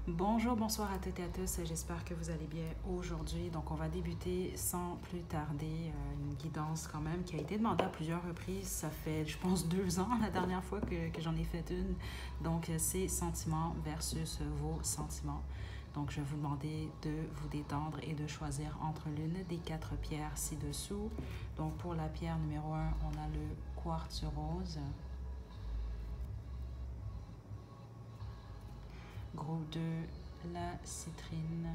Bonjour, bonsoir à toutes et à tous. J'espère que vous allez bien aujourd'hui. Donc, on va débuter sans plus tarder une guidance quand même qui a été demandée à plusieurs reprises. Ça fait, je pense, 2 ans la dernière fois que j'en ai fait une. Donc, c'est sentiments versus vos sentiments. Donc, je vais vous demander de vous détendre et de choisir entre l'une des 4 pierres ci-dessous. Donc, pour la pierre numéro 1, on a le quartz rose. Groupe 2, la citrine.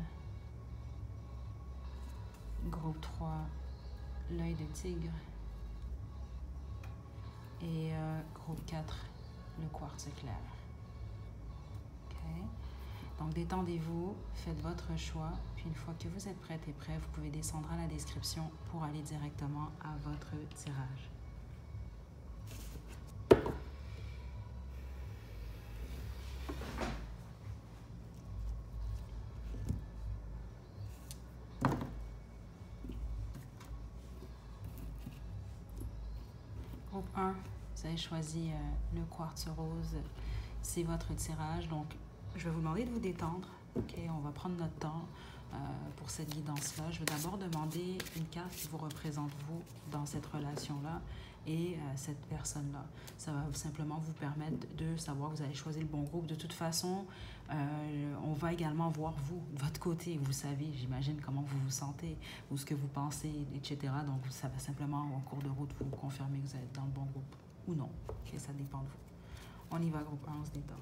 Groupe 3, l'œil de tigre. Et groupe 4, le quartz clair. Okay. Donc, détendez-vous, faites votre choix. Puis, une fois que vous êtes prête et prêt, vous pouvez descendre à la description pour aller directement à votre tirage. Groupe 1, vous avez choisi le quartz rose. C'est votre tirage. Donc, je vais vous demander de vous détendre. OK, on va prendre notre temps pour cette guidance-là. Je vais d'abord demander une carte qui vous représente, vous, dans cette relation-là et cette personne-là. Ça va simplement vous permettre de savoir que vous allez choisir le bon groupe. De toute façon, on va également voir vous, de votre côté. Vous savez, j'imagine, comment vous vous sentez ou ce que vous pensez, etc. Donc, ça va simplement, en cours de route, vous confirmer que vous êtes dans le bon groupe ou non. Okay, ça dépend de vous. On y va, groupe 1, on se détend.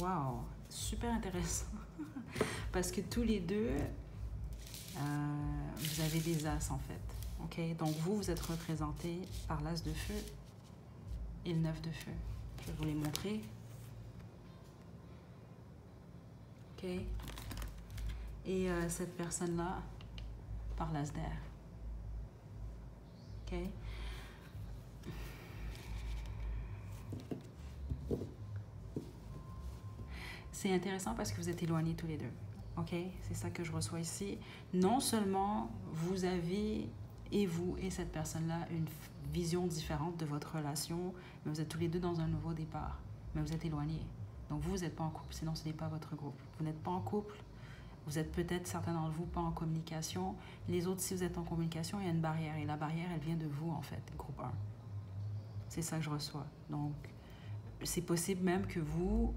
Wow, super intéressant. Parce que tous les deux, vous avez des as en fait. OK? Donc vous êtes représentés par l'as de feu et le 9 de feu. Je vais vous les montrer. OK? Et cette personne-là par l'as d'air. OK? C'est intéressant parce que vous êtes éloignés tous les deux. OK? C'est ça que je reçois ici. Non seulement vous avez, et vous et cette personne-là, une vision différente de votre relation, mais vous êtes tous les deux dans un nouveau départ. Mais vous êtes éloignés. Donc vous n'êtes pas en couple, sinon ce n'est pas votre groupe. Vous n'êtes pas en couple. Vous êtes peut-être, certains d'entre vous, pas en communication. Les autres, si vous êtes en communication, il y a une barrière. Et la barrière, elle vient de vous, en fait, groupe 1. C'est ça que je reçois. Donc, c'est possible même que vous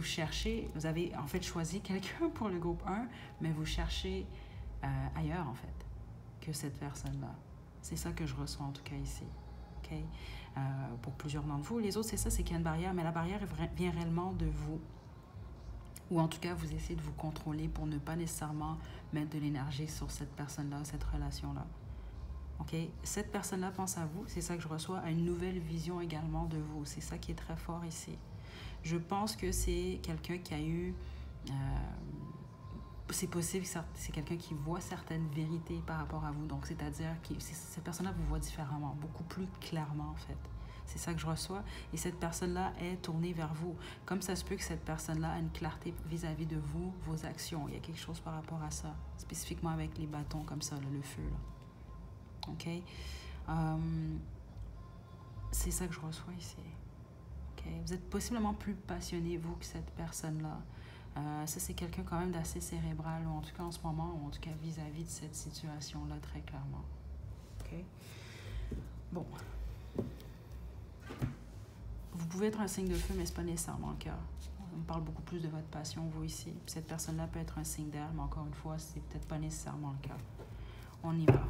cherchez, vous avez en fait choisi quelqu'un pour le groupe 1, mais vous cherchez ailleurs, en fait, que cette personne-là. C'est ça que je reçois, en tout cas, ici. OK? Pour plusieurs d'entre vous. Les autres, c'est ça, c'est qu'il y a une barrière, mais la barrière vient réellement de vous. Ou en tout cas, vous essayez de vous contrôler pour ne pas nécessairement mettre de l'énergie sur cette personne-là, cette relation-là. OK? Cette personne-là pense à vous, c'est ça que je reçois, à une nouvelle vision également de vous. C'est ça qui est très fort ici. Je pense que c'est quelqu'un qui a eu... c'est possible que c'est quelqu'un qui voit certaines vérités par rapport à vous. Donc, c'est-à-dire que cette personne-là vous voit différemment, beaucoup plus clairement, en fait. C'est ça que je reçois. Et cette personne-là est tournée vers vous. Comme ça se peut que cette personne-là a une clarté vis-à-vis de vous, vos actions. Il y a quelque chose par rapport à ça. Spécifiquement avec les bâtons comme ça, là, le feu. Là. OK? C'est ça que je reçois ici. OK? Vous êtes possiblement plus passionné, vous, que cette personne-là. Ça, c'est quelqu'un quand même d'assez cérébral, ou en tout cas en ce moment, ou en tout cas vis-à-vis de cette situation-là, très clairement. OK? Bon. Vous pouvez être un signe de feu, mais ce n'est pas nécessairement le cas. On parle beaucoup plus de votre passion, vous, ici. Puis cette personne-là peut être un signe d'air, mais encore une fois, c'est peut-être pas nécessairement le cas. On y va.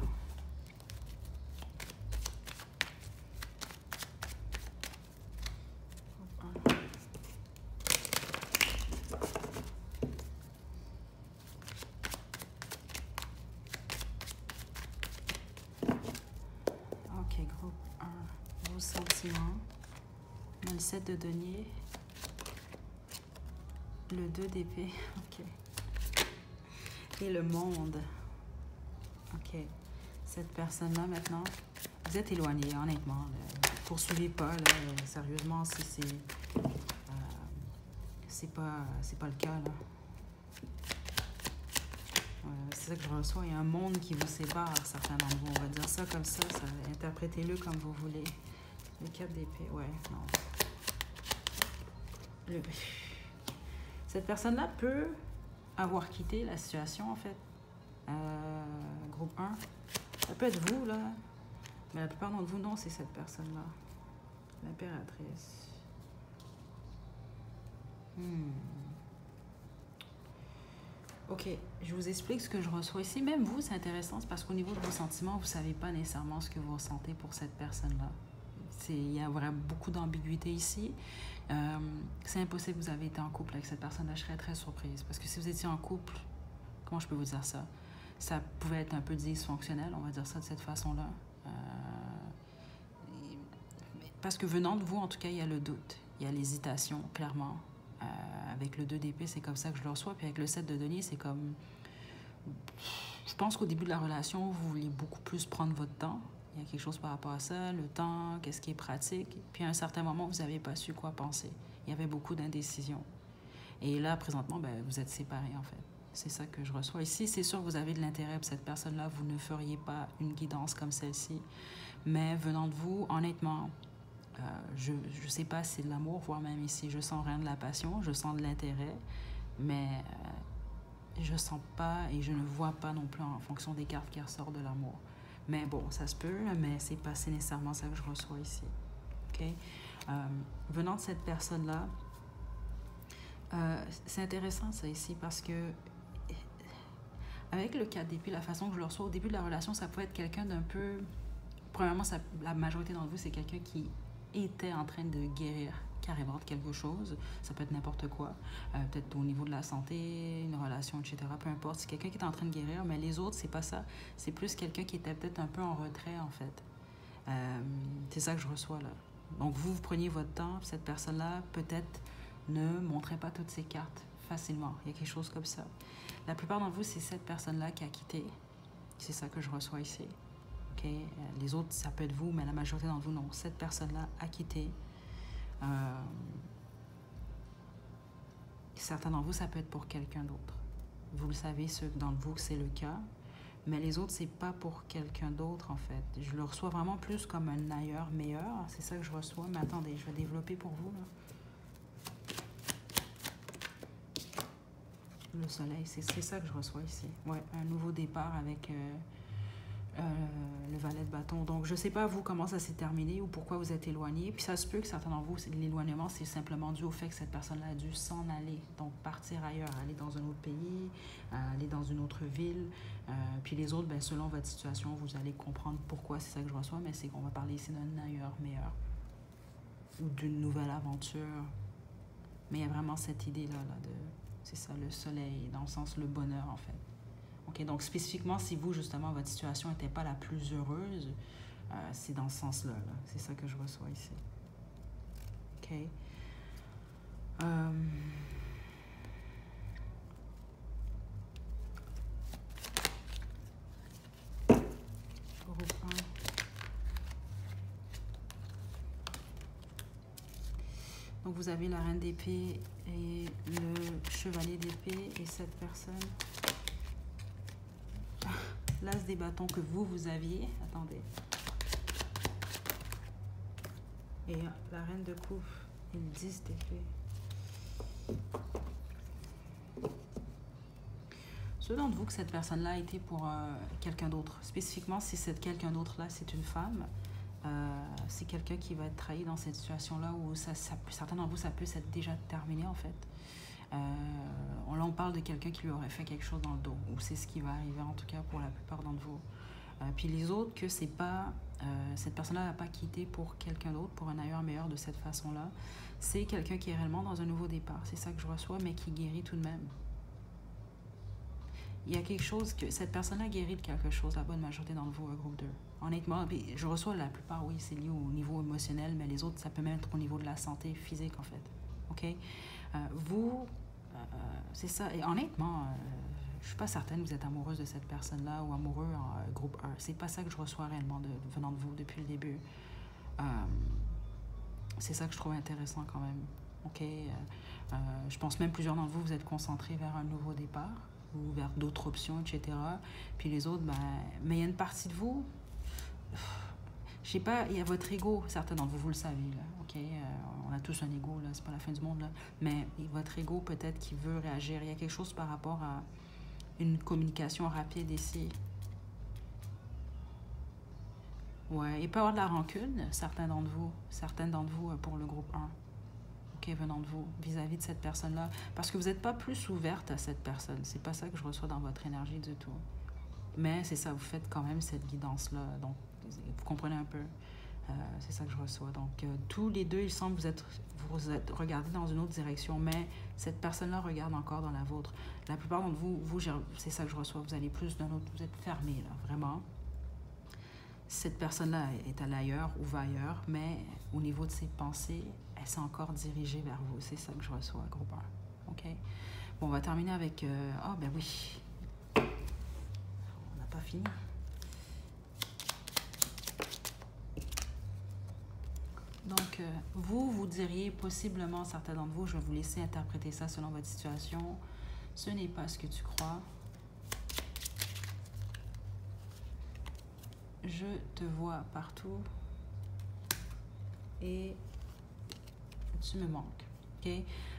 OK, groupe 1. Vos sentiments. On a le 7 de denier. Le 2 d'épée. OK. Et le monde. OK. Cette personne-là, maintenant, vous êtes éloigné, honnêtement. Poursuivez pas, là, sérieusement, si c'est pas le cas, là. C'est ça que je reçois. Il y a un monde qui vous sépare, certains d'entre vous. On va dire ça comme ça. Interprétez-le comme vous voulez. Le 4 d'épée, ouais, non. Cette personne-là peut avoir quitté la situation, en fait. Groupe 1. Ça peut être vous, là. Mais la plupart d'entre vous, non, c'est cette personne-là. L'impératrice. OK, je vous explique ce que je reçois ici. Même vous, c'est intéressant, c'est parce qu'au niveau de vos sentiments, vous ne savez pas nécessairement ce que vous ressentez pour cette personne-là. Il y a vraiment beaucoup d'ambiguïté ici. C'est impossible que vous avez été en couple avec cette personne-là. Je serais très surprise. Parce que si vous étiez en couple, comment je peux vous dire ça? Ça pouvait être un peu dysfonctionnel, on va dire ça de cette façon-là. Parce que venant de vous, en tout cas, il y a le doute. Il y a l'hésitation, clairement. Avec le 2 d'épée, c'est comme ça que je le reçois. Puis avec le 7 de denier, c'est comme... Je pense qu'au début de la relation, vous vouliez beaucoup plus prendre votre temps. Il y a quelque chose par rapport à ça, le temps, qu'est-ce qui est pratique. Puis à un certain moment, vous n'avez pas su quoi penser. Il y avait beaucoup d'indécision. Et là, présentement, ben, vous êtes séparés, en fait. C'est ça que je reçois. Ici, c'est sûr que vous avez de l'intérêt pour cette personne-là. Vous ne feriez pas une guidance comme celle-ci. Mais venant de vous, honnêtement... je ne sais pas si c'est de l'amour, voire même ici, je sens rien de la passion, je sens de l'intérêt, mais je sens pas et je ne vois pas non plus en fonction des cartes qui ressortent de l'amour. Mais bon, ça se peut, mais c'est pas nécessairement ça que je reçois ici. OK? Venant de cette personne-là, c'est intéressant ça ici parce que avec le 4 d'épée, la façon que je le reçois au début de la relation, ça peut être quelqu'un d'un peu... Premièrement, la majorité d'entre vous, c'est quelqu'un qui était en train de guérir carrément de quelque chose. Ça peut être n'importe quoi. Peut-être au niveau de la santé, une relation, etc. Peu importe. C'est quelqu'un qui est en train de guérir, mais les autres, c'est pas ça. C'est plus quelqu'un qui était peut-être un peu en retrait, en fait. C'est ça que je reçois, là. Donc, vous preniez votre temps. Cette personne-là, peut-être, ne montrait pas toutes ses cartes facilement. Il y a quelque chose comme ça. La plupart d'entre vous, c'est cette personne-là qui a quitté. C'est ça que je reçois ici. Okay. Les autres, ça peut être vous, mais la majorité d'entre vous, non. Cette personne-là a quitté. Certains d'entre vous, ça peut être pour quelqu'un d'autre. Vous le savez, ceux d'entre vous, c'est le cas. Mais les autres, c'est pas pour quelqu'un d'autre, en fait. Je le reçois vraiment plus comme un ailleurs meilleur. C'est ça que je reçois. Mais attendez, je vais développer pour vous, là. Le soleil, c'est ça que je reçois ici. Ouais, un nouveau départ avec... le valet de bâton. Donc, je ne sais pas, vous, comment ça s'est terminé ou pourquoi vous êtes éloigné. Puis ça se peut que certains d'entre vous, l'éloignement, c'est simplement dû au fait que cette personne-là a dû s'en aller. Donc, partir ailleurs, aller dans un autre pays, aller dans une autre ville. Puis les autres, ben, selon votre situation, vous allez comprendre pourquoi c'est ça que je reçois, mais c'est qu'on va parler ici d'un ailleurs meilleur ou d'une nouvelle aventure. Mais il y a vraiment cette idée-là, c'est ça, le soleil, dans le sens le bonheur, en fait. Okay, donc, spécifiquement, si vous, justement, votre situation n'était pas la plus heureuse, c'est dans ce sens-là. Là. C'est ça que je reçois ici. OK. Groupe 1. Donc, vous avez la reine d'épée et le chevalier d'épée et cette personne... L'as des bâtons que vous aviez. Attendez. Et la reine de coupe et le 10 d'épée. Ceux d'entre vous que cette personne-là a été pour quelqu'un d'autre. Spécifiquement, si cette quelqu'un d'autre-là, c'est une femme, c'est quelqu'un qui va être trahi dans cette situation-là où certains d'entre vous, ça peut s'être déjà terminé, en fait. Là, on parle de quelqu'un qui lui aurait fait quelque chose dans le dos, ou c'est ce qui va arriver en tout cas pour la plupart d'entre vous. Puis les autres, que c'est pas, cette personne-là n'a pas quitté pour quelqu'un d'autre, pour un ailleurs meilleur de cette façon-là. C'est quelqu'un qui est réellement dans un nouveau départ. C'est ça que je reçois, mais qui guérit tout de même. Il y a quelque chose que cette personne-là guérit de quelque chose, la bonne majorité d'entre vous, un groupe 2. Honnêtement, je reçois la plupart, oui, c'est lié au niveau émotionnel, mais les autres, ça peut même être au niveau de la santé physique, en fait. OK? Vous, c'est ça. Et honnêtement, je suis pas certaine que vous êtes amoureuse de cette personne-là ou amoureux en groupe 1. C'est pas ça que je reçois réellement venant de vous depuis le début. C'est ça que je trouve intéressant quand même. OK? Je pense même plusieurs d'entre vous, vous êtes concentrés vers un nouveau départ ou vers d'autres options, etc. Puis les autres, ben, mais il y a une partie de vous, je sais pas, il y a votre ego, certains d'entre vous, vous le savez, là, OK? On a tous un ego, là, c'est pas la fin du monde, là. Mais votre ego, peut-être, qui veut réagir. Il y a quelque chose par rapport à une communication rapide ici. Ouais, il peut y avoir de la rancune, certaines d'entre vous pour le groupe 1. OK, venant de vous, vis-à-vis de cette personne-là. Parce que vous n'êtes pas plus ouverte à cette personne. C'est pas ça que je reçois dans votre énergie du tout. Mais c'est ça, vous faites quand même cette guidance-là. Donc, vous comprenez un peu. C'est ça que je reçois. Donc, tous les deux, il semble que vous êtes regardés dans une autre direction, mais cette personne-là regarde encore dans la vôtre. La plupart d'entre vous, c'est ça que je reçois. Vous allez plus d'un autre, vous êtes fermés, là, vraiment. Cette personne-là est allée ailleurs ou va ailleurs, mais au niveau de ses pensées, elle s'est encore dirigée vers vous. C'est ça que je reçois, groupe 1. OK? Bon, on va terminer avec... ben oui. On n'a pas fini. Donc, vous diriez possiblement, certains d'entre vous, je vais vous laisser interpréter ça selon votre situation. Ce n'est pas ce que tu crois. Je te vois partout et tu me manques. OK?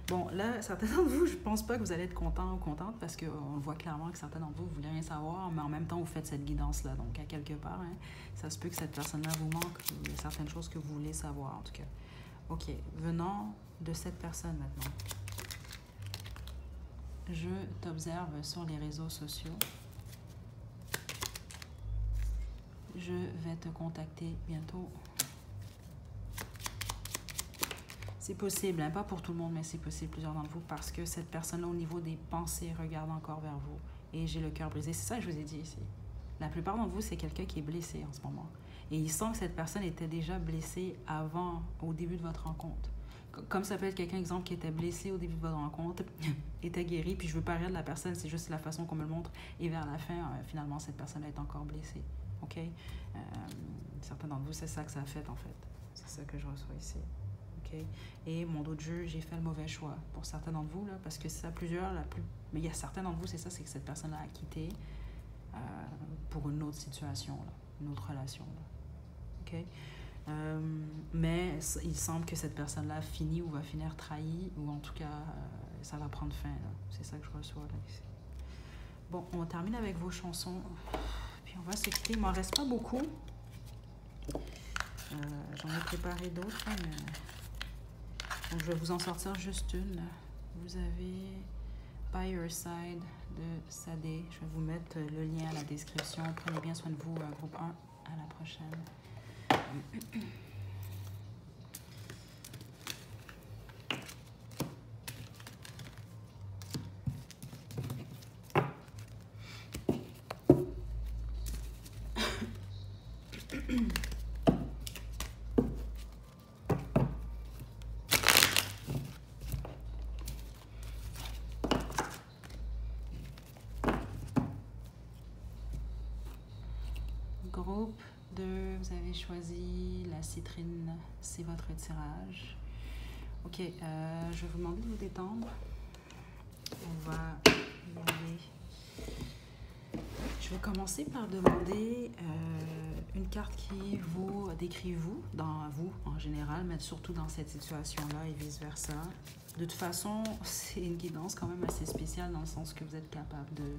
Bon, là, certains d'entre vous, je pense pas que vous allez être content ou contente parce qu'on voit clairement que certains d'entre vous ne voulez rien savoir, mais en même temps, vous faites cette guidance-là. Donc, à quelque part, hein, ça se peut que cette personne-là vous manque. Il y a certaines choses que vous voulez savoir, en tout cas. OK. Venant de cette personne maintenant. Je t'observe sur les réseaux sociaux. Je vais te contacter bientôt. C'est possible, hein? Pas pour tout le monde, mais c'est possible, plusieurs d'entre vous, parce que cette personne-là, au niveau des pensées, regarde encore vers vous. Et j'ai le cœur brisé. C'est ça que je vous ai dit ici. La plupart d'entre vous, c'est quelqu'un qui est blessé en ce moment. Et il sent que cette personne était déjà blessée au début de votre rencontre. Comme ça peut être quelqu'un, exemple, qui était blessé au début de votre rencontre, était guéri, puis je veux pas rire de la personne, c'est juste la façon qu'on me le montre. Et vers la fin, finalement, cette personne est encore blessée. OK? Certains d'entre vous, c'est ça que ça a fait, en fait. C'est ça que je reçois ici. OK? Et mon dos de jeu, j'ai fait le mauvais choix. Pour certains d'entre vous, là, parce que ça, mais il y a certains d'entre vous, c'est ça, c'est que cette personne-là a quitté pour une autre situation, là, une autre relation. Là. OK? Mais il semble que cette personne-là finit ou va finir trahie, ou en tout cas, ça va prendre fin. C'est ça que je reçois là, ici. Bon, on va terminer avec vos chansons. Puis on va s'écouter. Il m'en reste pas beaucoup. J'en ai préparé d'autres, hein, mais... Donc, je vais vous en sortir juste une. Vous avez By Your Side de Sadé. Je vais vous mettre le lien à la description. Prenez bien soin de vous, groupe 1. À la prochaine. Groupe 2, vous avez choisi la citrine, c'est votre tirage. OK, je vais vous demander de vous détendre. On va y aller. Je vais commencer par demander une carte qui vous décrit vous en général, mais surtout dans cette situation-là et vice-versa. De toute façon, c'est une guidance quand même assez spéciale dans le sens que vous êtes capable de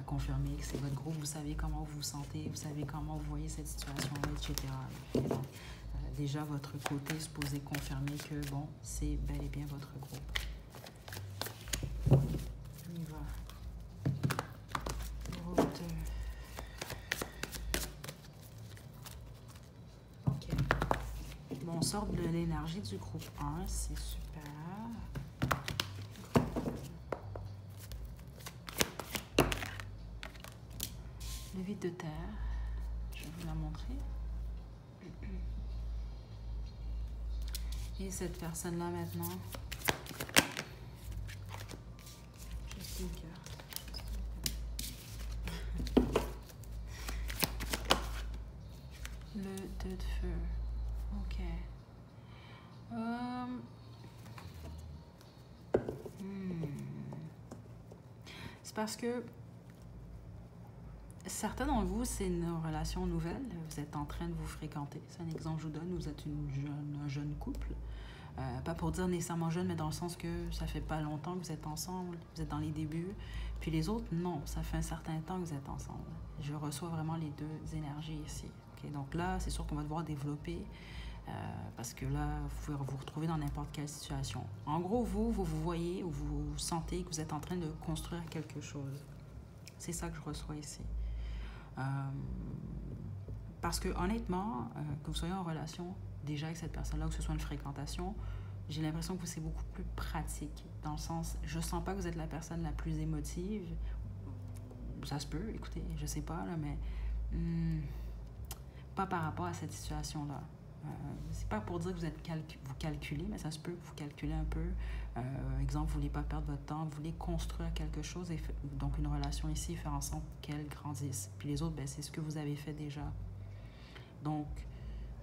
confirmer que c'est votre groupe, vous savez comment vous vous sentez, vous savez comment vous voyez cette situation-là, etc. Et donc, déjà, votre côté supposé confirmer que, bon, c'est bel et bien votre groupe. On y va. Groupe 2. OK. Bon, on sort de l'énergie du groupe 1, c'est super. Le vide de terre, je vais vous la montrer. Et cette personne-là maintenant, juste une carte. Le 2 de feu. Ok. C'est parce que certains d'entre vous, c'est une relation nouvelle. Vous êtes en train de vous fréquenter. C'est un exemple que je vous donne. Vous êtes un jeune couple. Pas pour dire nécessairement jeune, mais dans le sens que ça fait pas longtemps que vous êtes ensemble. Vous êtes dans les débuts. Puis les autres, non. Ça fait un certain temps que vous êtes ensemble. Je reçois vraiment les deux énergies ici. Okay? Donc là, c'est sûr qu'on va devoir développer. Parce que là, vous pouvez vous retrouver dans n'importe quelle situation. En gros, vous voyez ou vous sentez que vous êtes en train de construire quelque chose. C'est ça que je reçois ici. Parce que honnêtement, que vous soyez en relation déjà avec cette personne-là, ou que ce soit une fréquentation, j'ai l'impression que c'est beaucoup plus pratique. Dans le sens, je sens pas que vous êtes la personne la plus émotive. Ça se peut, écoutez, je sais pas, là, mais pas par rapport à cette situation-là. C'est pas pour dire que vous calculez, mais ça se peut que vous calculez un peu. Exemple, vous voulez pas perdre votre temps, vous voulez construire quelque chose, donc une relation ici, et faire en sorte qu'elle grandisse. Puis les autres, ben, c'est ce que vous avez fait déjà. Donc,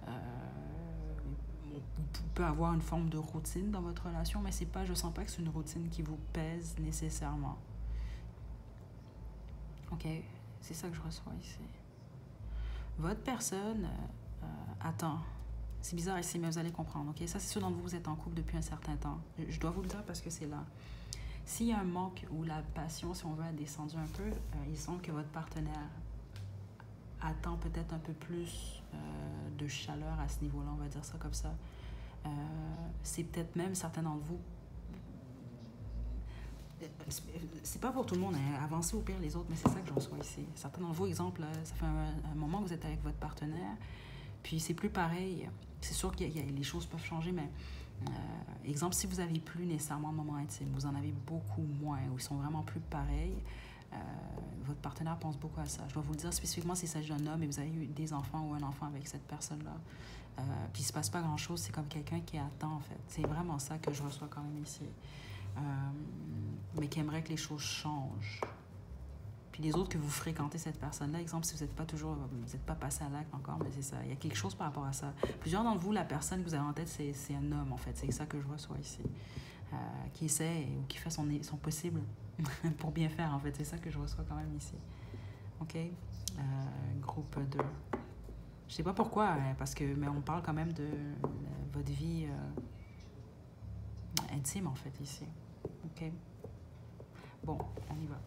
on peut avoir une forme de routine dans votre relation, mais c'est pas, je sens pas que c'est une routine qui vous pèse nécessairement. Ok, c'est ça que je reçois ici. Votre personne attend. C'est bizarre ici, mais vous allez comprendre, ok? Ça, c'est sûr d'entre vous, vous êtes en couple depuis un certain temps. Je dois vous le dire parce que c'est là. S'il y a un manque ou la passion, si on veut, a descendu un peu, il semble que votre partenaire attend peut-être un peu plus de chaleur à ce niveau-là, on va dire ça comme ça. C'est peut-être même certains d'entre vous. C'est pas pour tout le monde, hein. Avancez au pire les autres, mais c'est ça que je reçois ici. Certains d'entre vous, exemple, ça fait un moment que vous êtes avec votre partenaire, puis c'est plus pareil. C'est sûr que les choses peuvent changer, mais exemple, si vous n'avez plus nécessairement de moments intimes, vous en avez beaucoup moins, ou ils sont vraiment plus pareils, votre partenaire pense beaucoup à ça. Je dois vous le dire spécifiquement s'il s'agit d'un homme et vous avez eu des enfants ou un enfant avec cette personne-là. Puis il ne se passe pas grand-chose, c'est comme quelqu'un qui attend, en fait. C'est vraiment ça que je reçois quand même ici. Mais qui aimerait que les choses changent. Puis les autres que vous fréquentez cette personne-là, exemple, si vous n'êtes pas passé à l'acte encore, mais c'est ça. Il y a quelque chose par rapport à ça. Plusieurs d'entre vous, la personne que vous avez en tête, c'est un homme, en fait. C'est ça que je reçois ici. Qui essaie ou qui fait son possible pour bien faire, en fait. C'est ça que je reçois quand même ici. OK? Groupe 2. Je sais pas pourquoi, mais on parle quand même de votre vie intime, en fait, ici. OK? Bon, on y va.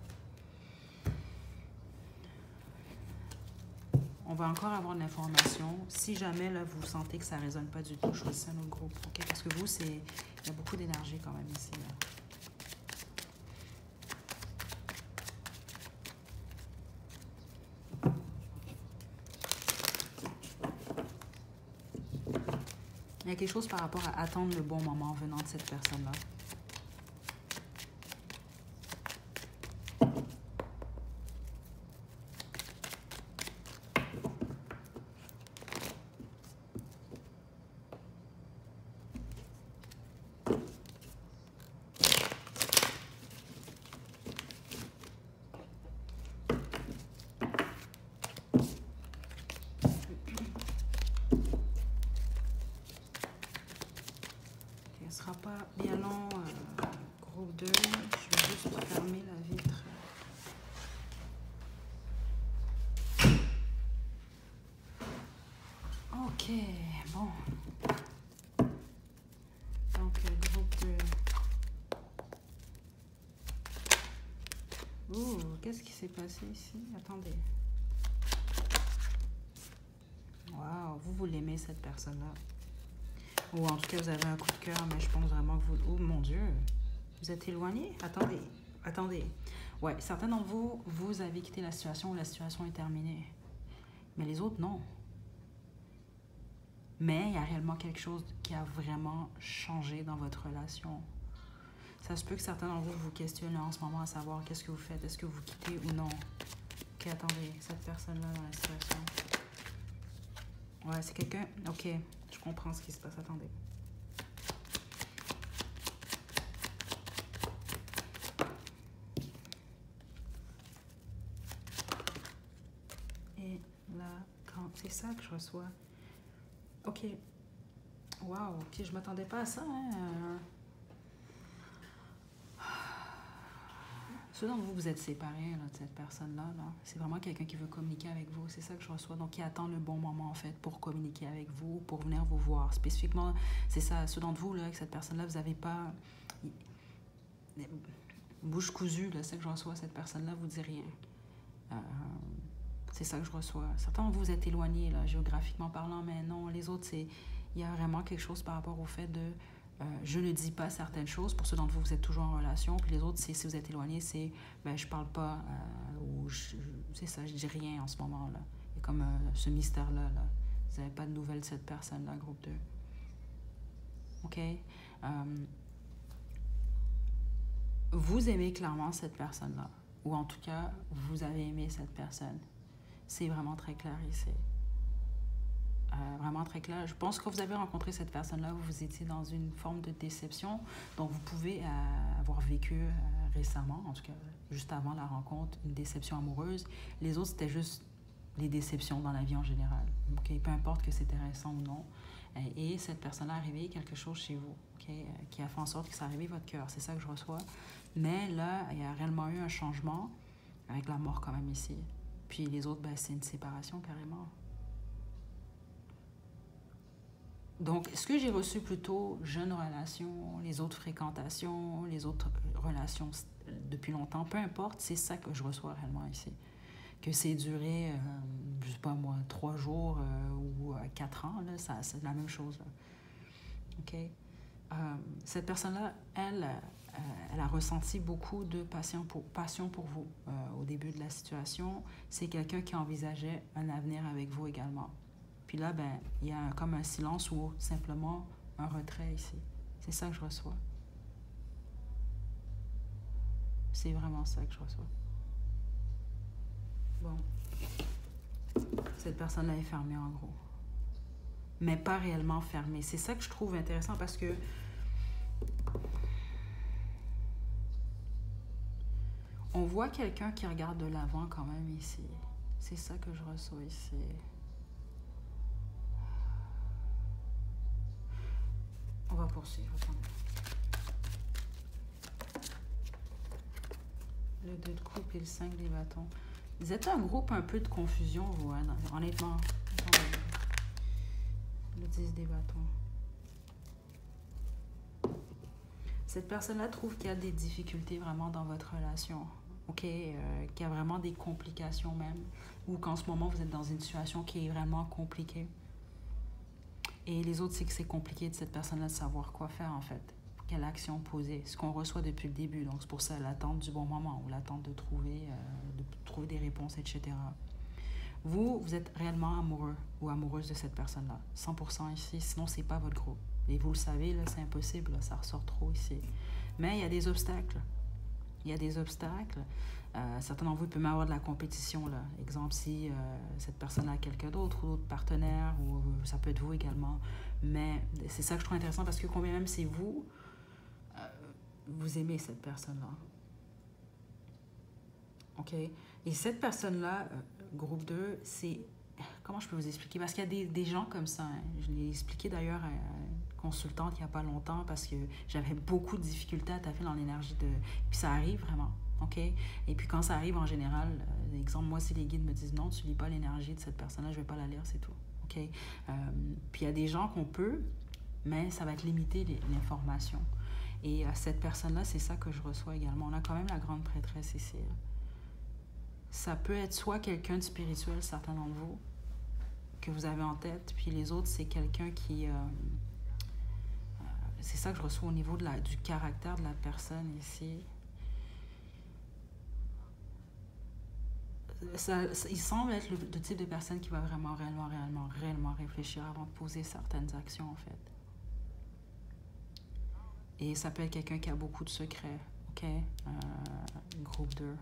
On va encore avoir de l'information. Si jamais là, vous sentez que ça ne résonne pas du tout, choisissez un autre groupe. Okay? Parce que vous, il y a beaucoup d'énergie quand même ici. Là. Il y a quelque chose par rapport à attendre le bon moment venant de cette personne-là. Pas bien long, groupe 2, je vais juste fermer la vitre. Ok, bon. Donc, groupe 2. Ouh, qu'est-ce qui s'est passé ici? Attendez. Waouh, vous l'aimez cette personne-là. Ou en tout cas, vous avez un coup de cœur, mais je pense vraiment que vous... Oh mon Dieu! Vous êtes éloigné? Attendez. Ouais, certains d'entre vous, vous avez quitté la situation ou la situation est terminée. Mais les autres, non. Mais il y a réellement quelque chose qui a vraiment changé dans votre relation. Ça se peut que certains d'entre vous vous questionnent en ce moment à savoir qu'est-ce que vous faites, est-ce que vous quittez ou non. Ok, attendez, cette personne-là dans la situation. Ouais, c'est quelqu'un... Ok, je comprends ce qui se passe. Attendez. Et la fréquente. C'est ça que je reçois. OK. Wow. OK, je m'attendais pas à ça. Hein? Ceux d'entre vous, vous êtes séparés là, de cette personne-là. Là. C'est vraiment quelqu'un qui veut communiquer avec vous. C'est ça que je reçois. Donc, qui attend le bon moment, en fait, pour communiquer avec vous, pour venir vous voir. Spécifiquement, c'est ça. Ceux d'entre vous, là, avec cette personne-là, vous n'avez pas... Bouche cousue, là, c'est ça que je reçois. Cette personne-là vous dit rien. C'est ça que je reçois. Certains d'entre vous, vous êtes éloignés, là, géographiquement parlant, mais non. Les autres, c'est... Il y a vraiment quelque chose par rapport au fait de... je ne dis pas certaines choses. Pour ceux d'entre vous, vous êtes toujours en relation. Puis les autres, si vous êtes éloigné, c'est je parle pas ou c'est ça, je dis rien en ce moment-là. Il y a comme ce mystère-là. Là. Vous n'avez pas de nouvelles de cette personne-là, groupe 2. OK? Vous aimez clairement cette personne-là. Ou en tout cas, vous avez aimé cette personne. C'est vraiment très clair ici. Vraiment très clair. Je pense que vous avez rencontré cette personne-là, vous étiez dans une forme de déception. Donc, vous pouvez avoir vécu récemment, en tout cas, juste avant la rencontre, une déception amoureuse. Les autres, c'était juste les déceptions dans la vie en général. Okay? Peu importe que c'était récent ou non. Et cette personne-là a réveillé quelque chose chez vous, okay? Qui a fait en sorte que ça a réveillé votre cœur. C'est ça que je reçois. Mais là, il y a réellement eu un changement avec la mort quand même ici. Puis les autres, c'est une séparation carrément. Donc, ce que j'ai reçu plutôt, jeune relation, les autres fréquentations, les autres relations depuis longtemps, peu importe, c'est ça que je reçois réellement ici. Que c'est duré, je sais pas moi, 3 jours ou 4 ans, là, c'est la même chose. Là. OK? Cette personne-là, elle a ressenti beaucoup de passion pour vous au début de la situation. C'est quelqu'un qui envisageait un avenir avec vous également. Puis là, il y a comme un silence ou simplement un retrait ici. C'est ça que je reçois. C'est vraiment ça que je reçois. Bon. Cette personne-là est fermée en gros. Mais pas réellement fermée. C'est ça que je trouve intéressant parce que on voit quelqu'un qui regarde de l'avant quand même ici. C'est ça que je reçois ici. On va poursuivre. Le 2 de coupe et le 5 des bâtons. Vous êtes un groupe un peu de confusion, vous, hein, honnêtement. Le 10 des bâtons. Cette personne-là trouve qu'il y a des difficultés vraiment dans votre relation. OK? Qu'il y a vraiment des complications même. Ou qu'en ce moment, vous êtes dans une situation qui est vraiment compliquée. Et les autres, c'est que c'est compliqué de cette personne-là de savoir quoi faire, en fait. Quelle action poser. Ce qu'on reçoit depuis le début. Donc, c'est pour ça l'attente du bon moment ou l'attente de trouver des réponses, etc. Vous êtes réellement amoureux ou amoureuse de cette personne-là. 100% ici. Sinon, c'est pas votre groupe. Et vous le savez, là, c'est impossible. Là, ça ressort trop ici. Mais il y a des obstacles. Il y a des obstacles. Certains d'entre vous peuvent même avoir de la compétition. Là. Exemple, si cette personne a quelqu'un d'autre ou d'autres partenaires, ou ça peut être vous également. Mais c'est ça que je trouve intéressant parce que combien même c'est vous, vous aimez cette personne-là. OK? Et cette personne-là, groupe 2, c'est... Comment je peux vous expliquer? Parce qu'il y a des gens comme ça. Hein. Je l'ai expliqué d'ailleurs à une consultante il n'y a pas longtemps parce que j'avais beaucoup de difficultés à taper dans l'énergie de... Puis ça arrive vraiment. OK? Et puis quand ça arrive en général, exemple, moi, si les guides me disent non, tu lis pas l'énergie de cette personne-là, je vais pas la lire, c'est tout. OK? Puis il y a des gens qu'on peut, mais ça va être limité l'information. Et cette personne-là, c'est ça que je reçois également. On a quand même la grande prêtresse ici. Là. Ça peut être soit quelqu'un de spirituel, certains d'entre vous, que vous avez en tête, puis les autres, c'est quelqu'un qui... c'est ça que je reçois au niveau du caractère de la personne ici. Il semble être le type de personne qui va vraiment, réellement réfléchir avant de poser certaines actions, en fait. Et ça peut être quelqu'un qui a beaucoup de secrets, OK? Groupe 2.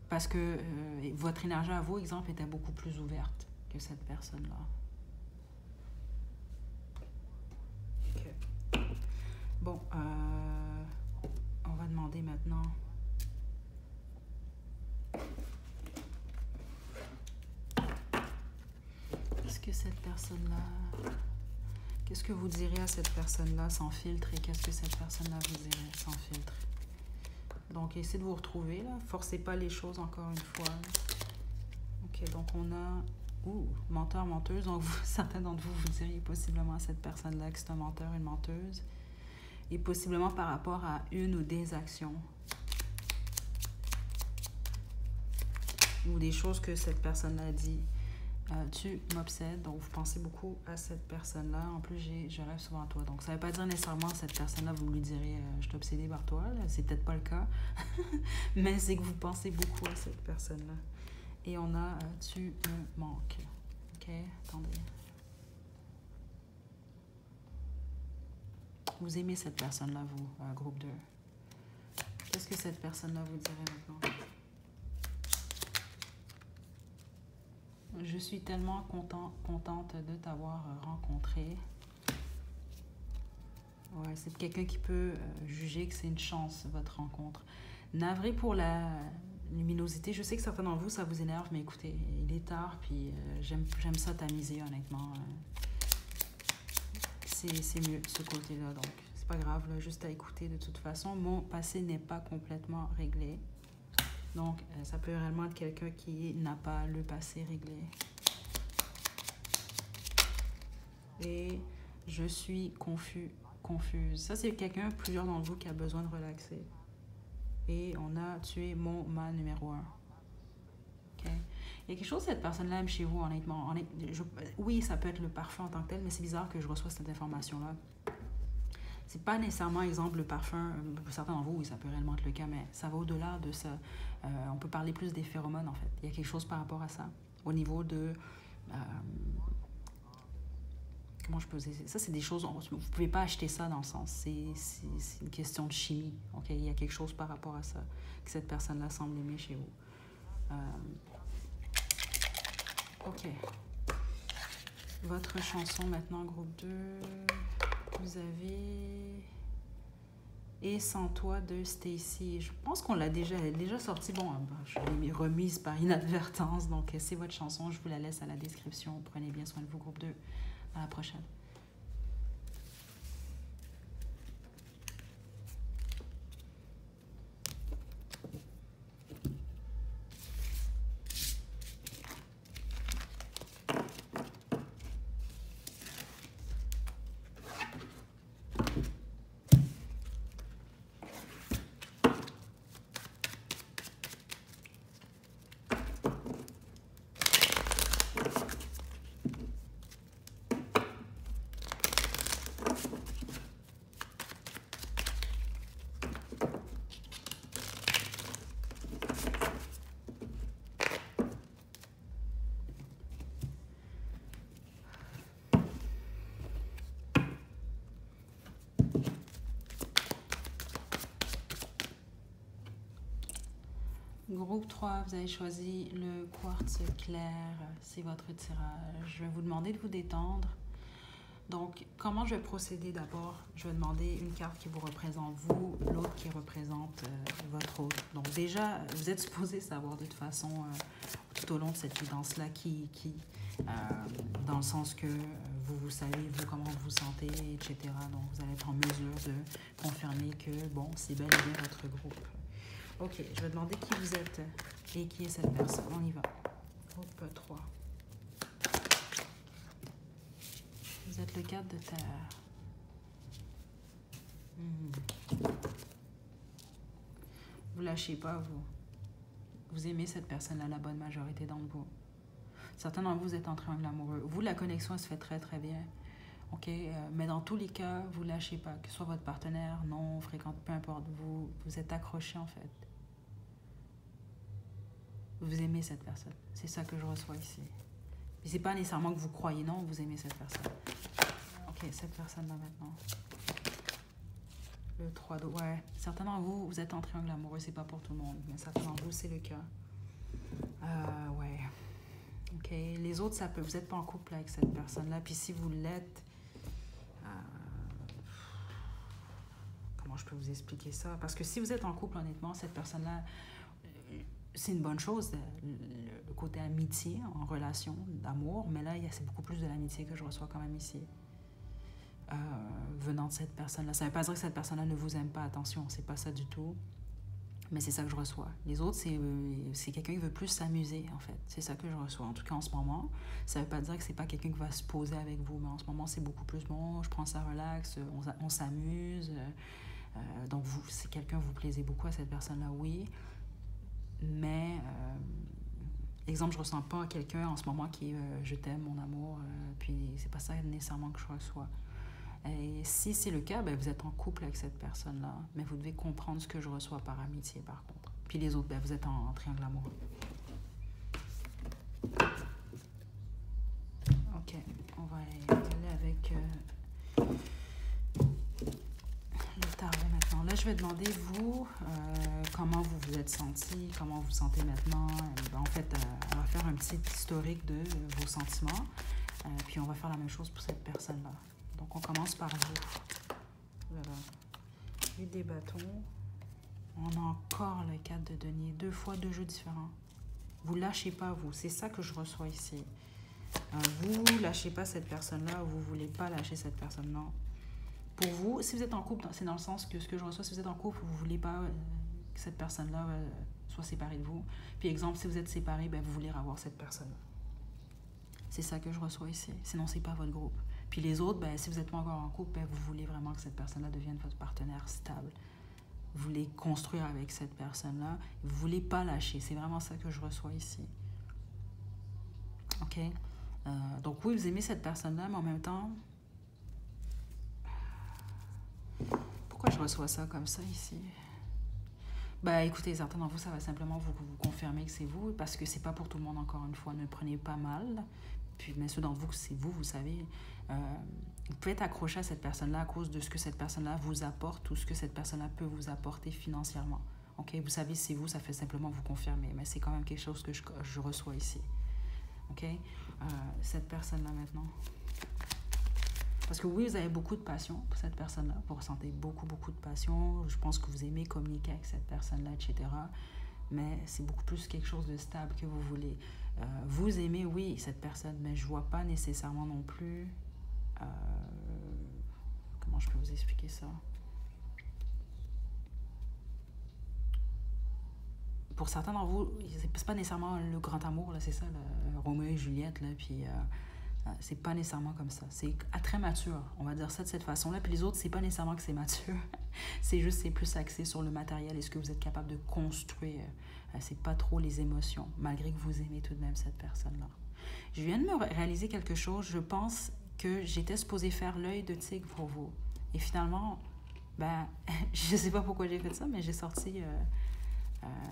Parce que votre énergie à vous, exemple, était beaucoup plus ouverte que cette personne-là. OK. Bon, on va demander maintenant... cette personne-là? Qu'est-ce que vous direz à cette personne-là sans filtre et qu'est-ce que cette personne-là vous dirait sans filtre? Donc, essayez de vous retrouver, là. Forcez pas les choses encore une fois. Ok, donc on a... Ouh, menteur, menteuse. Donc, certains d'entre vous, vous diriez possiblement à cette personne-là que c'est un menteur, une menteuse. Et possiblement par rapport à une ou des actions. Ou des choses que cette personne-là dit. Tu m'obsèdes, donc vous pensez beaucoup à cette personne-là. En plus, je rêve souvent à toi. Donc, ça ne veut pas dire nécessairement à cette personne-là, vous lui direz je suis obsédée par toi. C'est peut-être pas le cas. Mais c'est que vous pensez beaucoup à cette personne-là. Et on a tu me manques. Ok, attendez. Vous aimez cette personne-là, vous, groupe 2. Qu'est-ce que cette personne-là vous dirait maintenant? Je suis tellement contente de t'avoir rencontré. Ouais, c'est quelqu'un qui peut juger que c'est une chance, votre rencontre. Navré pour la luminosité. Je sais que certains d'entre vous, ça vous énerve, mais écoutez, il est tard, puis j'aime ça tamiser, honnêtement. C'est mieux, ce côté-là, donc c'est pas grave, là, juste à écouter de toute façon. Mon passé n'est pas complètement réglé. Donc, ça peut réellement être quelqu'un qui n'a pas le passé réglé. Et je suis confuse. Ça, c'est quelqu'un, plusieurs d'entre vous, qui a besoin de relaxer. Et on a tué mon ma numéro 1. OK? Il y a quelque chose que cette personne-là aime chez vous, honnêtement. Oui, ça peut être le parfum en tant que tel, mais c'est bizarre que je reçois cette information-là. C'est pas nécessairement, exemple, le parfum. Pour certains d'entre vous, oui, ça peut réellement être le cas, mais ça va au-delà de ça. On peut parler plus des phéromones, en fait. Il y a quelque chose par rapport à ça. Au niveau de... comment je peux dire? Ça, c'est des choses... Vous ne pouvez pas acheter ça dans le sens. C'est une question de chimie. Okay? Il y a quelque chose par rapport à ça que cette personne-là semble aimer chez vous. OK. Votre chanson maintenant, groupe 2. Vous avez... Et sans toi de Stacy. Je pense qu'on l'a déjà sorti. Bon, je l'ai remise par inadvertance. Donc, c'est votre chanson. Je vous la laisse à la description. Prenez bien soin de vous, groupe 2. À la prochaine. Groupe 3, vous avez choisi le quartz clair. C'est votre tirage. Je vais vous demander de vous détendre. Donc, comment je vais procéder d'abord? Je vais demander une carte qui vous représente vous, l'autre qui représente votre autre. Donc déjà, vous êtes supposé savoir de toute façon tout au long de cette guidance-là dans le sens que vous savez, vous, comment vous vous sentez, etc. Donc, vous allez être en mesure de confirmer que, bon, c'est bel et bien votre groupe. OK, je vais demander qui vous êtes et qui est cette personne. On y va. Groupe 3. Vous êtes le 4 de terre. Vous lâchez pas, vous. Vous aimez cette personne-là, la bonne majorité d'entre vous. Certains d'entre vous êtes en triangle amoureux. Vous, la connexion, elle se fait très, très bien. OK? Mais dans tous les cas, vous lâchez pas. Que ce soit votre partenaire, non, fréquente, peu importe. Vous êtes accroché, en fait. Vous aimez cette personne. C'est ça que je reçois ici. Et c'est pas nécessairement que vous croyez, non, vous aimez cette personne. OK, cette personne-là maintenant. Le 3 d'eau. Ouais. Certains d'entre vous, vous êtes en triangle amoureux, c'est pas pour tout le monde. Mais certains d'entre vous, c'est le cas. Ouais. OK. Les autres, ça peut. Vous n'êtes pas en couple avec cette personne-là. Puis si vous l'êtes, comment je peux vous expliquer ça? Parce que si vous êtes en couple, honnêtement, cette personne-là, c'est une bonne chose, le côté amitié en relation d'amour, mais là, c'est beaucoup plus de l'amitié que je reçois quand même ici. Venant de cette personne-là. Ça ne veut pas dire que cette personne-là ne vous aime pas, attention, c'est pas ça du tout. Mais c'est ça que je reçois. Les autres, c'est quelqu'un qui veut plus s'amuser, en fait. C'est ça que je reçois. En tout cas, en ce moment, ça ne veut pas dire que c'est pas quelqu'un qui va se poser avec vous, mais en ce moment, c'est beaucoup plus bon, je prends ça relax, on s'amuse. Donc, si quelqu'un vous plaisez beaucoup à cette personne-là, oui. Mais, exemple, je ne ressens pas quelqu'un en ce moment qui est je t'aime, mon amour, puis c'est pas ça nécessairement que je reçois. Et si c'est le cas, ben vous êtes en couple avec cette personne-là, mais vous devez comprendre ce que je reçois par amitié, par contre. Puis les autres, ben vous êtes en triangle amoureux. Ok, on va aller avec le tarot maintenant. Là, je vais demander, vous, comment vous vous êtes senti, comment vous vous sentez maintenant. En fait, on va faire un petit historique de vos sentiments, puis on va faire la même chose pour cette personne-là. Donc, on commence par vous. Voilà. 8 des bâtons. On a encore le 4 de denier. 2 fois 2 jeux différents. Vous lâchez pas, vous. C'est ça que je reçois ici. Vous lâchez pas cette personne-là. Vous voulez pas lâcher cette personne-là. Pour vous, si vous êtes en couple, c'est dans le sens que ce que je reçois, si vous êtes en couple, vous voulez pas que cette personne-là soit séparée de vous. Puis, exemple, si vous êtes séparés, ben, vous voulez revoir cette personne-là. C'est ça que je reçois ici. Sinon, c'est pas votre groupe. Puis les autres, ben, si vous n'êtes pas encore en couple, ben, vous voulez vraiment que cette personne-là devienne votre partenaire stable. Vous voulez construire avec cette personne-là. Vous ne voulez pas lâcher. C'est vraiment ça que je reçois ici. OK? Donc oui, vous aimez cette personne-là, mais en même temps... Pourquoi je reçois ça comme ça ici? Ben, écoutez, certains d'entre vous, ça va simplement vous confirmer que c'est vous, parce que c'est pas pour tout le monde, encore une fois. Ne prenez pas mal. Puis, mais ceux d'entre vous que c'est vous, vous savez, vous pouvez être accroché à cette personne-là à cause de ce que cette personne-là vous apporte ou ce que cette personne-là peut vous apporter financièrement. OK? Vous savez, c'est vous, ça fait simplement vous confirmer, mais c'est quand même quelque chose que je reçois ici. OK? Cette personne-là maintenant. Parce que oui, vous avez beaucoup de passion pour cette personne-là. Vous ressentez beaucoup, beaucoup de passion. Je pense que vous aimez communiquer avec cette personne-là, etc. Mais c'est beaucoup plus quelque chose de stable que vous voulez. Vous aimez, oui, cette personne, mais je ne vois pas nécessairement non plus... comment je peux vous expliquer ça? Pour certains d'entre vous, c'est pas nécessairement le grand amour, là, c'est ça, là, Roméo et Juliette, là, puis... c'est pas nécessairement comme ça. C'est très mature. On va dire ça de cette façon-là. Puis les autres, c'est pas nécessairement que c'est mature. C'est juste, c'est plus axé sur le matériel et ce que vous êtes capable de construire. C'est pas trop les émotions, malgré que vous aimez tout de même cette personne-là. Je viens de me réaliser quelque chose. Je pense que j'étais supposée faire l'œil de tigre pour vous. Et finalement, ben, je sais pas pourquoi j'ai fait ça, mais j'ai sorti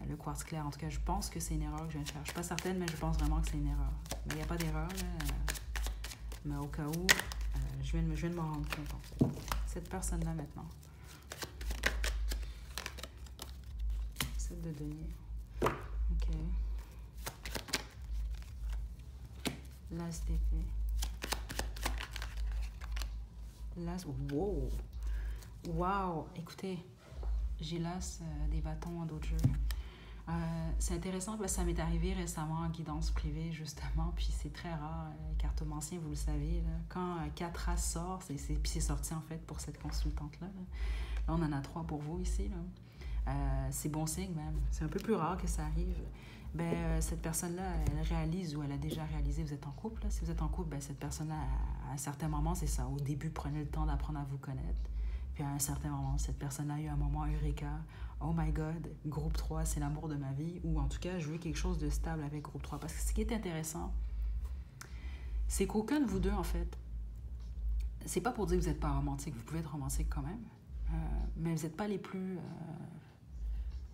le quartz clair. En tout cas, je pense que c'est une erreur que je viens de faire. Je suis pas certaine, mais je pense vraiment que c'est une erreur. Mais il n'y a pas d'erreur, là. Mais au cas où, je viens de m'en rendre compte, en fait. Cette personne-là, maintenant. 7 de denier. OK. L'as d'épée. L'as... Wow! Wow! Écoutez, j'ai l'as des bâtons en d'autres jeux. C'est intéressant parce que ça m'est arrivé récemment en guidance privée, justement, puis c'est très rare, cartomancien, vous le savez, là, quand 4 as sort, puis c'est sorti en fait pour cette consultante-là. Là, on en a 3 pour vous ici. C'est bon signe même, c'est un peu plus rare que ça arrive. Ben, cette personne-là, elle réalise ou elle a déjà réalisé, vous êtes en couple. Là. Si vous êtes en couple, ben, cette personne-là, à un certain moment, c'est ça, au début, prenez le temps d'apprendre à vous connaître. Puis à un certain moment, cette personne-là a eu un moment eureka. Oh my God, groupe 3, c'est l'amour de ma vie. Ou en tout cas, je veux quelque chose de stable avec groupe 3. Parce que ce qui est intéressant, c'est qu'aucun de vous deux, en fait, c'est pas pour dire que vous n'êtes pas romantique. Vous pouvez être romantique quand même. Mais vous n'êtes pas les plus...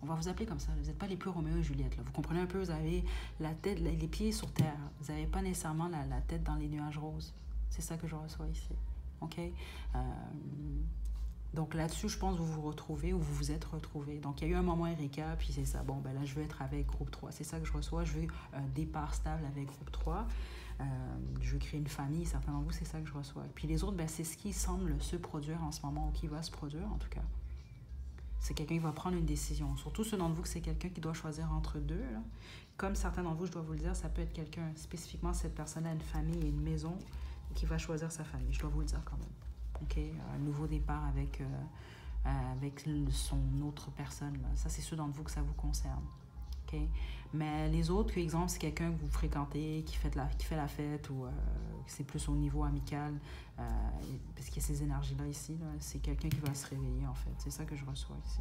on va vous appeler comme ça. Vous n'êtes pas les plus Roméo et Juliette. Là. Vous comprenez un peu, vous avez la tête, les pieds sur terre. Vous n'avez pas nécessairement la tête dans les nuages roses. C'est ça que je reçois ici. OK? Donc là-dessus, je pense que vous vous retrouvez ou vous vous êtes retrouvés. Donc il y a eu un moment Erika, puis c'est ça. Bon, ben là, je veux être avec groupe 3. C'est ça que je reçois. Je veux un départ stable avec groupe 3. Je veux créer une famille. Certains d'entre vous, c'est ça que je reçois. Puis les autres, ben, c'est ce qui semble se produire en ce moment ou qui va se produire, en tout cas. C'est quelqu'un qui va prendre une décision. Surtout ceux d'entre vous que c'est quelqu'un qui doit choisir entre deux. Là. Comme certains d'entre vous, je dois vous le dire, ça peut être quelqu'un, spécifiquement cette personne a une famille et une maison, et qui va choisir sa famille. Je dois vous le dire quand même. OK? Un nouveau départ avec son autre personne. Là. Ça, c'est ceux d'entre vous que ça vous concerne. OK? Mais les autres, par exemple, c'est quelqu'un que vous fréquentez, qui fait la fête ou c'est plus au niveau amical, parce qu'il y a ces énergies-là ici. Là, c'est quelqu'un qui va se réveiller, en fait. C'est ça que je reçois ici.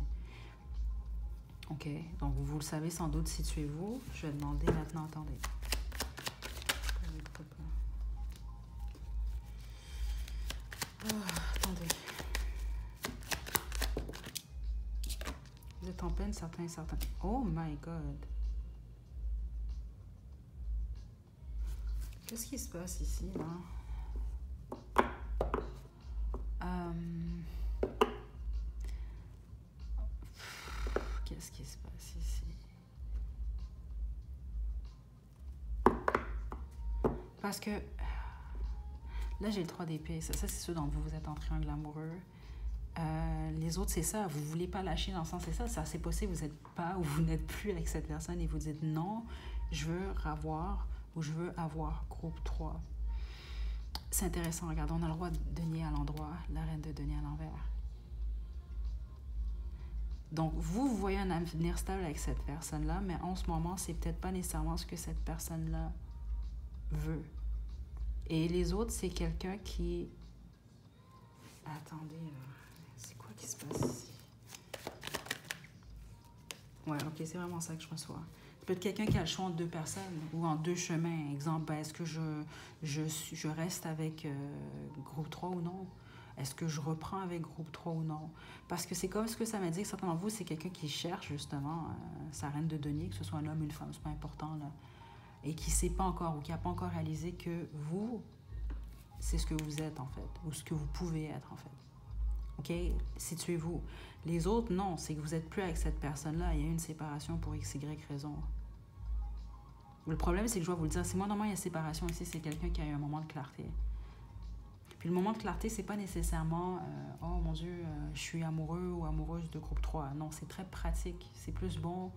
OK? Donc, vous le savez sans doute, situez-vous. Je vais demander maintenant, attendez. Attendez. Vous êtes en peine, certains. Oh my God! Qu'est-ce qui se passe ici, là? Qu'est-ce qui se passe ici? Parce que là, j'ai le 3 d'épée. Ça c'est ceux d'entre vous, vous êtes en triangle amoureux. Les autres, c'est ça. Vous ne voulez pas lâcher dans le sens, c'est ça. C'est possible, vous n'êtes pas ou vous n'êtes plus avec cette personne et vous dites non, je veux avoir ou je veux avoir groupe 3. C'est intéressant. Regardez, on a le roi de denier à l'endroit, la reine de denier à l'envers. Donc, vous voyez un avenir stable avec cette personne-là, mais en ce moment, c'est peut-être pas nécessairement ce que cette personne-là veut. Et les autres, c'est quelqu'un qui... Attendez, c'est quoi qui se passe ici? Ouais, ok, c'est vraiment ça que je reçois. Peut-être quelqu'un qui a le choix entre deux personnes ou en deux chemins. Exemple, est-ce que je reste avec groupe 3 ou non? Est-ce que je reprends avec groupe 3 ou non? Parce que c'est comme ce que ça m'a dit, que certains d'entre vous, c'est quelqu'un qui cherche justement sa reine de denier, que ce soit un homme ou une femme, c'est pas important, là, et qui ne sait pas encore ou qui n'a pas encore réalisé que vous, c'est ce que vous êtes en fait, ou ce que vous pouvez être en fait. OK? Situez-vous. Les autres, non, c'est que vous n'êtes plus avec cette personne-là. Il y a eu une séparation pour X, Y raison. Le problème, c'est que je dois vous le dire, si moi, normalement, il y a séparation ici, c'est quelqu'un qui a eu un moment de clarté. Puis le moment de clarté, c'est pas nécessairement « Oh mon Dieu, je suis amoureux ou amoureuse de groupe 3 ». Non, c'est très pratique. C'est plus bon,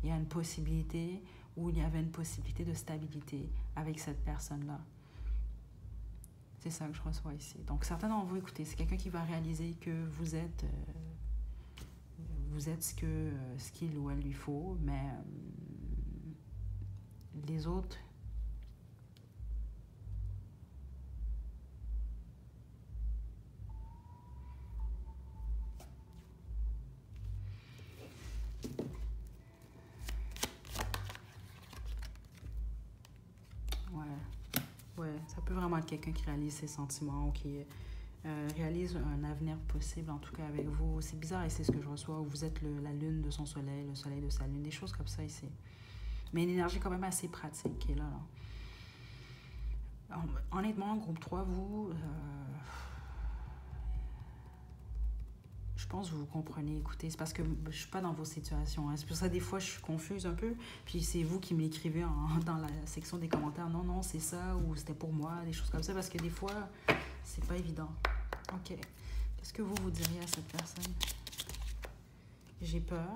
il y a une possibilité ou il y avait une possibilité de stabilité avec cette personne-là. C'est ça que je reçois ici. Donc, certains d'entre vous, écoutez, c'est quelqu'un qui va réaliser que vous êtes ce qu'il ou elle lui faut, mais les autres... Ouais, ça peut vraiment être quelqu'un qui réalise ses sentiments ou qui réalise un avenir possible, en tout cas avec vous. C'est bizarre et c'est ce que je reçois, où vous êtes la lune de son soleil, le soleil de sa lune, des choses comme ça ici. Mais une énergie quand même assez pratique qui est là. Honnêtement, groupe 3, vous... je pense que vous comprenez, écoutez, c'est parce que je ne suis pas dans vos situations. Hein. C'est pour ça des fois je suis confuse un peu. Puis c'est vous qui me l'écrivez dans la section des commentaires. Non, non, c'est ça, ou c'était pour moi, des choses comme ça. Parce que des fois, c'est pas évident. OK. Qu'est-ce que vous diriez à cette personne? J'ai peur.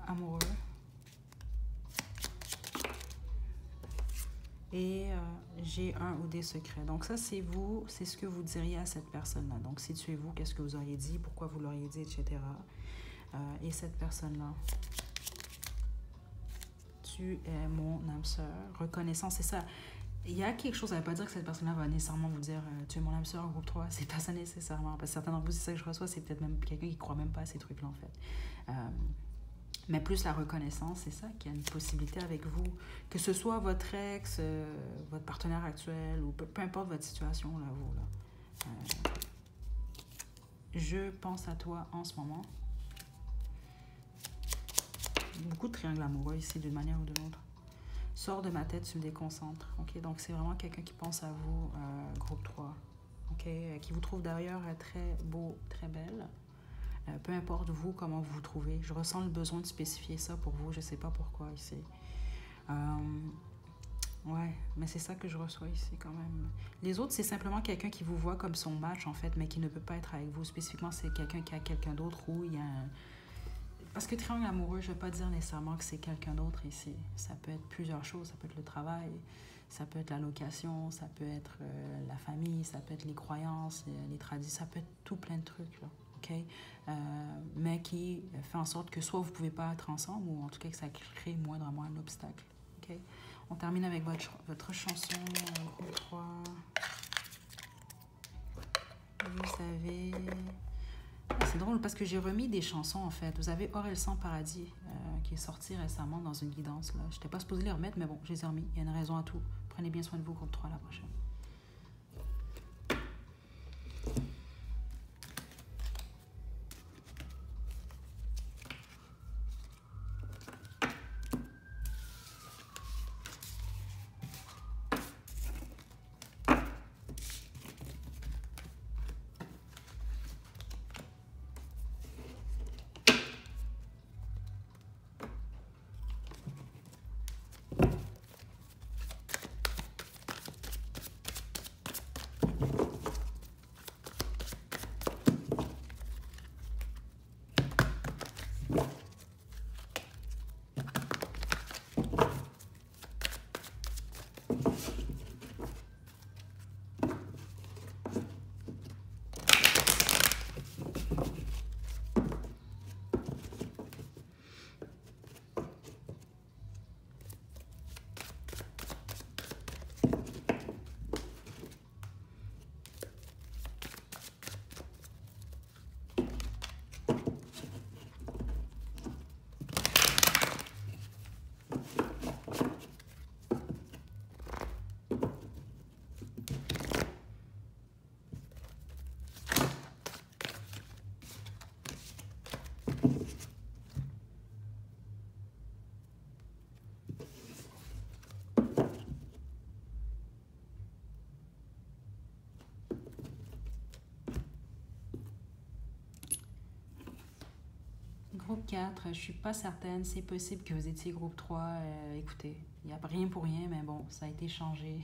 Amoureux. Et j'ai un ou des secrets. Donc ça, c'est vous, c'est ce que vous diriez à cette personne-là. Donc situez-vous, qu'est-ce que vous auriez dit, pourquoi vous l'auriez dit, etc. Et cette personne-là. Tu es mon âme sœur. Reconnaissance, c'est ça. Il y a quelque chose, ça ne veut pas dire que cette personne-là va nécessairement vous dire tu es mon âme sœur, groupe 3. C'est pas ça nécessairement. Parce que certains d'entre vous, c'est ça que je reçois, c'est peut-être même quelqu'un qui ne croit même pas à ces trucs-là, en fait. Mais plus la reconnaissance, c'est ça, qu'il y a une possibilité avec vous. Que ce soit votre ex, votre partenaire actuel, ou peu importe votre situation, là, vous, là. Je pense à toi en ce moment. Beaucoup de triangles amoureux ici, d'une manière ou de l'autre. Sors de ma tête, tu me déconcentres. Okay? Donc, c'est vraiment quelqu'un qui pense à vous, groupe 3. Okay? Qui vous trouve d'ailleurs très beau, très belle. Peu importe vous, comment vous vous trouvez. Je ressens le besoin de spécifier ça pour vous. Je ne sais pas pourquoi ici. Ouais, mais c'est ça que je reçois ici quand même. Les autres, c'est simplement quelqu'un qui vous voit comme son match en fait, mais qui ne peut pas être avec vous. Spécifiquement, c'est quelqu'un qui a quelqu'un d'autre ou il y a un... Parce que triangle amoureux, je ne vais pas dire nécessairement que c'est quelqu'un d'autre ici. Ça peut être plusieurs choses. Ça peut être le travail, ça peut être la location, ça peut être la famille, ça peut être les croyances, les traditions, ça peut être tout plein de trucs, là. OK? Mais qui fait en sorte que soit vous ne pouvez pas être ensemble ou en tout cas que ça crée moindrement un obstacle. OK? On termine avec votre chanson, groupe 3. Vous avez... C'est drôle parce que j'ai remis des chansons en fait. Vous avez Or et le sang paradis qui est sorti récemment dans une guidance. Je n'étais pas supposée les remettre, mais bon, je les ai remis. Il y a une raison à tout. Prenez bien soin de vous, groupe 3 la prochaine. Groupe 4, je ne suis pas certaine. C'est possible que vous étiez groupe 3. Écoutez, il n'y a rien pour rien, mais bon, ça a été changé.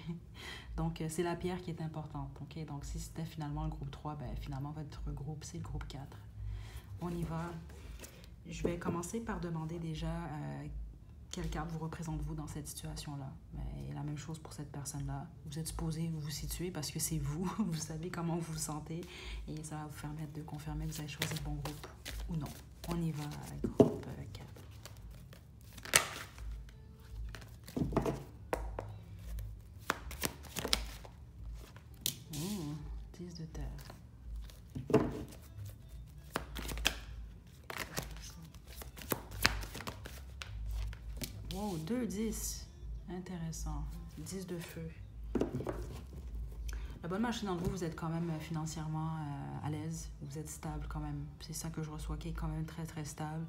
Donc, c'est la pierre qui est importante. Okay? Donc, si c'était finalement le groupe 3, ben, finalement, votre groupe, c'est le groupe 4. On y va. Je vais commencer par demander déjà quelle carte vous représente vous dans cette situation-là. Et la même chose pour cette personne-là. Vous êtes supposé vous situer parce que c'est vous. Vous savez comment vous vous sentez. Et ça va vous permettre de confirmer que vous avez choisi le bon groupe ou non. On y va, groupe 4. Mmh, 10 de terre. Wow, 2, 10. Intéressant. 10 de feu. La bonne machine dans le vous êtes quand même financièrement à l'aise. Vous êtes stable quand même. C'est ça que je reçois, qui est quand même très, très stable.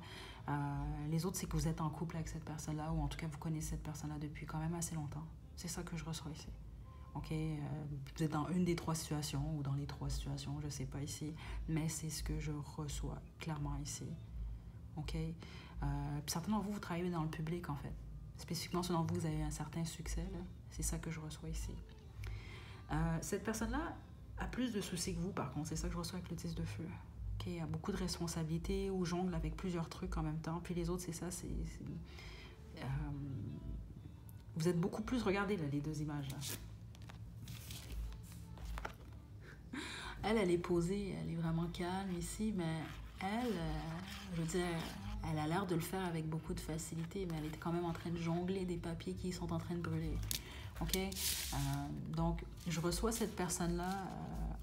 Les autres, c'est que vous êtes en couple avec cette personne-là, ou en tout cas, vous connaissez cette personne-là depuis quand même assez longtemps. C'est ça que je reçois ici. OK? Vous êtes dans une des 3 situations, ou dans les 3 situations, je ne sais pas ici, mais c'est ce que je reçois clairement ici. OK? Certains d'entre vous, vous travaillez dans le public, en fait. Spécifiquement, ceux d'entre vous, vous avez un certain succès. C'est ça que je reçois ici. Cette personne-là a plus de soucis que vous, par contre. C'est ça que je reçois avec le 10 de feu. Okay? A beaucoup de responsabilités ou jongle avec plusieurs trucs en même temps. Puis les autres, c'est ça. Vous êtes beaucoup plus... Regardez là, les 2 images. Là. Elle est posée. Elle est vraiment calme ici. Mais elle, je veux dire, elle a l'air de le faire avec beaucoup de facilité. Mais elle est quand même en train de jongler des papiers qui sont en train de brûler. OK? Donc, je reçois cette personne-là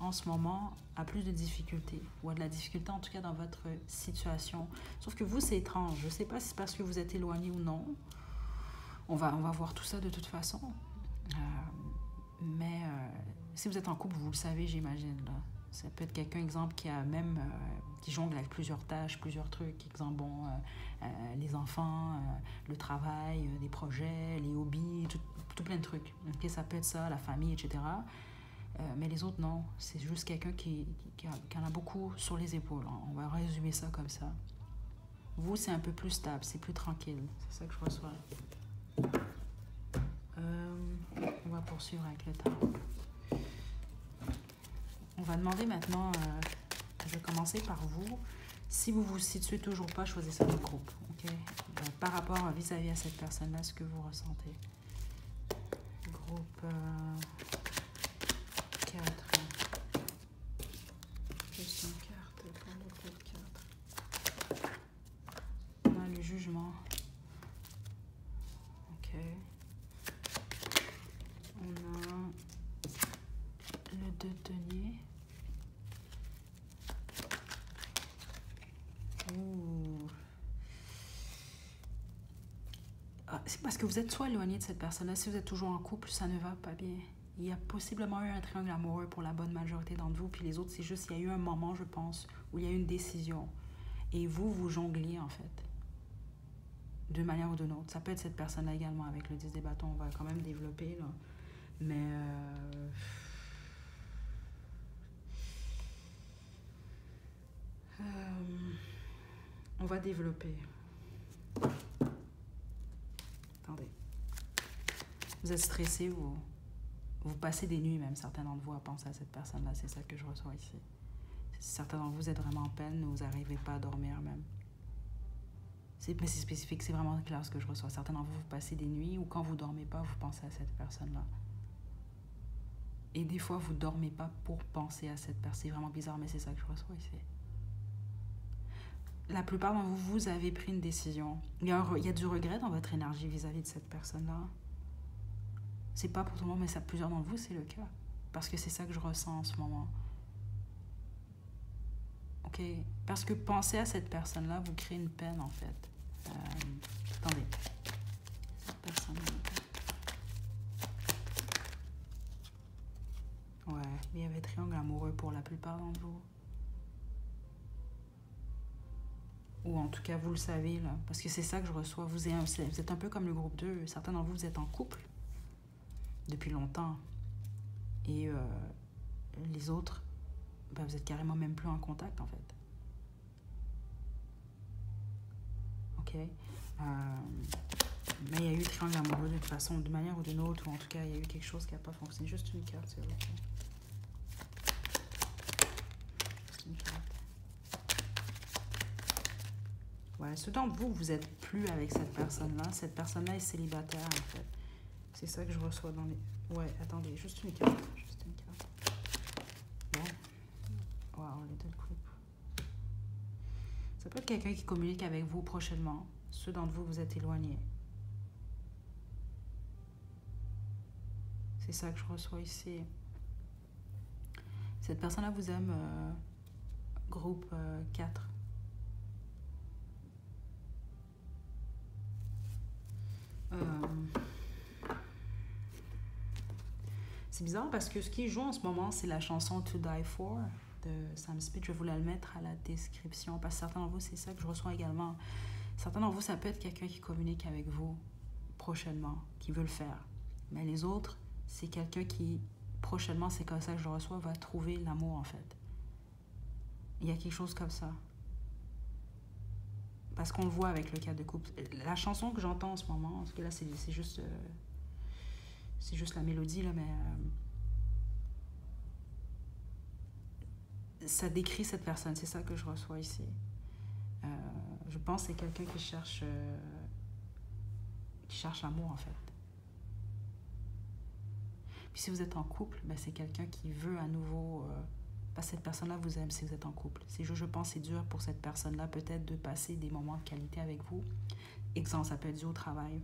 en ce moment à plus de difficultés, ou à de la difficulté en tout cas dans votre situation. Sauf que vous, c'est étrange. Je ne sais pas si c'est parce que vous êtes éloigné ou non. On va voir tout ça de toute façon. Mais si vous êtes en couple, vous le savez, j'imagine. Là. Ça peut être quelqu'un, exemple, qui a même qui jongle avec plusieurs tâches, plusieurs trucs. Exemple, bon, les enfants, le travail, des projets, les hobbies, tout plein de trucs. Okay, ça peut être ça, la famille, etc. Mais les autres, non. C'est juste quelqu'un qui en a beaucoup sur les épaules. On va résumer ça comme ça. Vous, c'est un peu plus stable, c'est plus tranquille. C'est ça que je reçois. On va poursuivre avec le temps. On va demander maintenant, je vais commencer par vous. Si vous vous situez toujours pas, choisissez un groupe. Okay? Par rapport vis-à-vis à cette personne-là, ce que vous ressentez. Groupe 4. Juste une carte. Prendre le groupe 4. On a le jugement. Ok. On a le 2 de denier. C'est parce que vous êtes soit éloigné de cette personne-là, si vous êtes toujours en couple, ça ne va pas bien. Il y a possiblement eu un triangle amoureux pour la bonne majorité d'entre vous, puis les autres, c'est juste, il y a eu un moment, je pense, où il y a eu une décision. Et vous, vous jongliez, en fait, d'une manière ou d'une autre. Ça peut être cette personne-là également, avec le 10 des bâtons, on va quand même développer, là. Mais... on va développer. Attendez. Vous êtes stressé, vous passez des nuits même, certains d'entre vous, à penser à cette personne-là. C'est ça que je reçois ici. Certains d'entre vous êtes vraiment en peine, vous n'arrivez pas à dormir même. Mais c'est spécifique, c'est vraiment clair ce que je reçois. Certains d'entre vous, vous passez des nuits ou quand vous ne dormez pas, vous pensez à cette personne-là. Et des fois, vous ne dormez pas pour penser à cette personne. C'est vraiment bizarre, mais c'est ça que je reçois ici. La plupart d'entre vous, vous avez pris une décision. Il y a du regret dans votre énergie vis-à-vis de cette personne-là. C'est pas pour tout le monde, mais ça, plusieurs d'entre vous, c'est le cas. Parce que c'est ça que je ressens en ce moment. OK? Parce que penser à cette personne-là, vous créez une peine, en fait. Attendez. Cette personne-là. Ouais, il y avait triangle amoureux pour la plupart d'entre vous. Ou en tout cas, vous le savez, là. Parce que c'est ça que je reçois. Vous êtes un peu comme le groupe 2. Certains d'entre vous, vous êtes en couple depuis longtemps. Et les autres, ben, vous êtes carrément même plus en contact, en fait. OK? Mais il y a eu triangle amoureux de toute façon, d'une manière ou d'une autre. Ou en tout cas, il y a eu quelque chose qui n'a pas fonctionné. Juste une carte, s'il vous plaît. Juste une carte. Ouais, ceux d'entre vous, vous n'êtes plus avec cette personne-là. Cette personne-là est célibataire, en fait. C'est ça que je reçois dans les... Ouais, attendez, juste une carte. Juste une carte. Bon. Wow, les deux coupes. Ça peut être quelqu'un qui communique avec vous prochainement. Ceux d'entre vous, vous êtes éloignés. C'est ça que je reçois ici. Cette personne-là vous aime, groupe 4. C'est bizarre parce que ce qui joue en ce moment, c'est la chanson To Die For de Sam Smith. Je vais vous la mettre à la description parce que certains d'entre vous, c'est ça que je reçois également. Certains d'entre vous, ça peut être quelqu'un qui communique avec vous prochainement, qui veut le faire. Mais les autres, c'est quelqu'un qui, prochainement, c'est comme ça que je le reçois, va trouver l'amour en fait. Il y a quelque chose comme ça. Parce qu'on le voit avec le cas de couple. La chanson que j'entends en ce moment, parce que là, c'est juste la mélodie, là, mais ça décrit cette personne. C'est ça que je reçois ici. Je pense que c'est quelqu'un qui cherche l'amour, en fait. Puis si vous êtes en couple, ben, c'est quelqu'un qui veut à nouveau... parce que cette personne-là vous aime si vous êtes en couple. Je pense que c'est dur pour cette personne-là peut-être de passer des moments de qualité avec vous. Exemple, ça peut être dû au travail.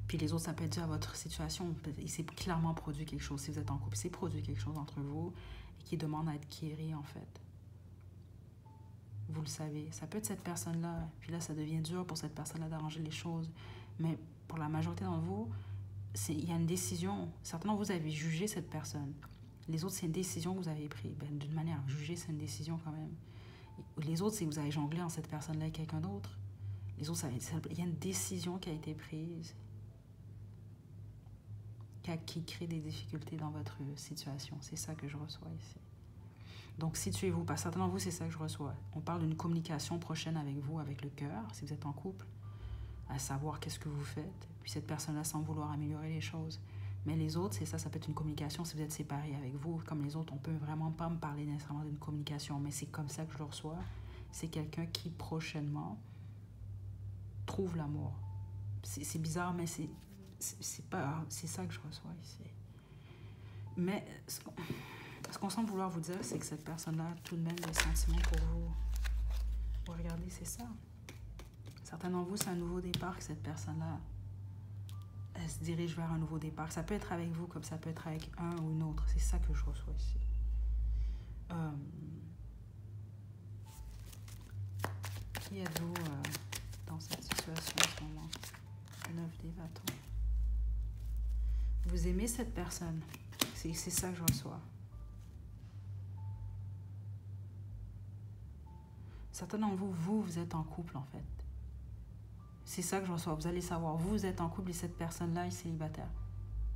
Puis les autres, ça peut être dû à votre situation. Il s'est clairement produit quelque chose. Si vous êtes en couple, il s'est produit quelque chose entre vous et qui demande à être guéri, en fait. Vous le savez. Ça peut être cette personne-là. Puis là, ça devient dur pour cette personne-là d'arranger les choses. Mais pour la majorité d'entre vous, il y a une décision. Certains d'entre vous avez jugé cette personne. Les autres, c'est une décision que vous avez prise. Ben, d'une manière, juger, c'est une décision quand même. Les autres, c'est que vous avez jonglé en cette personne-là avec quelqu'un d'autre. Les autres, il y a une décision qui a été prise qui crée des difficultés dans votre situation. C'est ça que je reçois ici. Donc, situez-vous. Parce que certainement, vous, c'est ça que je reçois. On parle d'une communication prochaine avec vous, avec le cœur, si vous êtes en couple. à savoir qu'est-ce que vous faites. Puis cette personne-là semble vouloir améliorer les choses. Mais les autres, c'est ça, ça peut être une communication si vous êtes séparés avec vous. Comme les autres, on peut vraiment pas me parler nécessairement d'une communication, mais c'est comme ça que je le reçois. C'est quelqu'un qui, prochainement, trouve l'amour. C'est bizarre, mais c'est ça que je reçois ici. Mais ce qu'on semble vouloir vous dire, c'est que cette personne-là a tout de même des sentiments pour vous. Regardez, c'est ça. Certains d'entre vous, c'est un nouveau départ que cette personne-là, elle se dirige vers un nouveau départ. Ça peut être avec vous, comme ça peut être avec un ou une autre. C'est ça que je reçois ici. Qui êtes-vous dans cette situation en ce moment? 9 des bâtons. Vous aimez cette personne. C'est ça que je reçois. Certains d'entre vous, vous êtes en couple en fait. C'est ça que je reçois. Vous allez savoir, vous êtes en couple et cette personne-là est célibataire.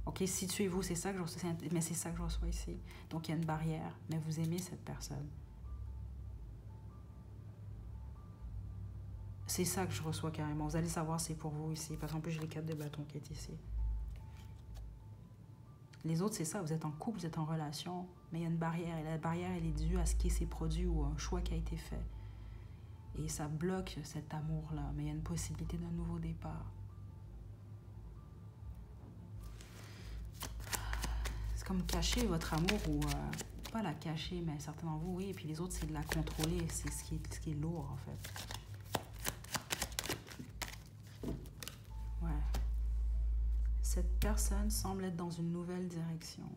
Ok, situez-vous, c'est ça que je reçois. Mais c'est ça que je reçois ici. Donc il y a une barrière, mais vous aimez cette personne. C'est ça que je reçois carrément. Vous allez savoir, c'est pour vous ici. Parce qu'en plus, j'ai les 4 de bâton qui est ici. Les autres, c'est ça. Vous êtes en couple, vous êtes en relation, mais il y a une barrière. Et la barrière, elle est due à ce qui s'est produit ou à un choix qui a été fait. Et ça bloque cet amour-là. Mais il y a une possibilité d'un nouveau départ. C'est comme cacher votre amour ou... pas la cacher, mais certains d'entre vous, oui. Et puis les autres, c'est de la contrôler. C'est ce qui est lourd, en fait. Ouais. Cette personne semble être dans une nouvelle direction.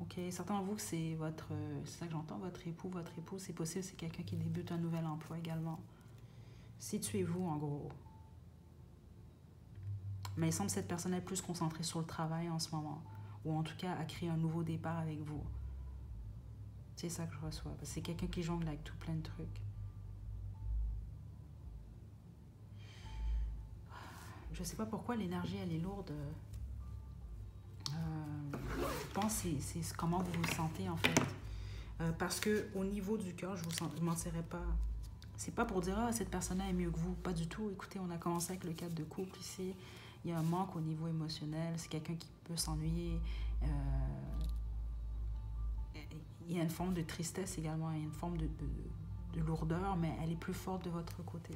Ok, certains d'entre vous, c'est ça que j'entends, votre époux, votre épouse, c'est possible, c'est quelqu'un qui débute un nouvel emploi également. Situez-vous, en gros. Mais il semble que cette personne est plus concentrée sur le travail en ce moment, ou en tout cas à créer un nouveau départ avec vous. C'est ça que je reçois, parce que c'est quelqu'un qui jongle avec tout plein de trucs. Je sais pas pourquoi l'énergie, elle est lourde. Je pense que c'est comment vous vous sentez, en fait. Parce qu'au niveau du cœur, je ne vous mentirai pas. C'est pas pour dire « Ah, cette personne-là est mieux que vous ». Pas du tout. Écoutez, on a commencé avec le cadre de couple ici. Il y a un manque au niveau émotionnel. C'est quelqu'un qui peut s'ennuyer. Il y a une forme de tristesse également. Il y a une forme de lourdeur, mais elle est plus forte de votre côté.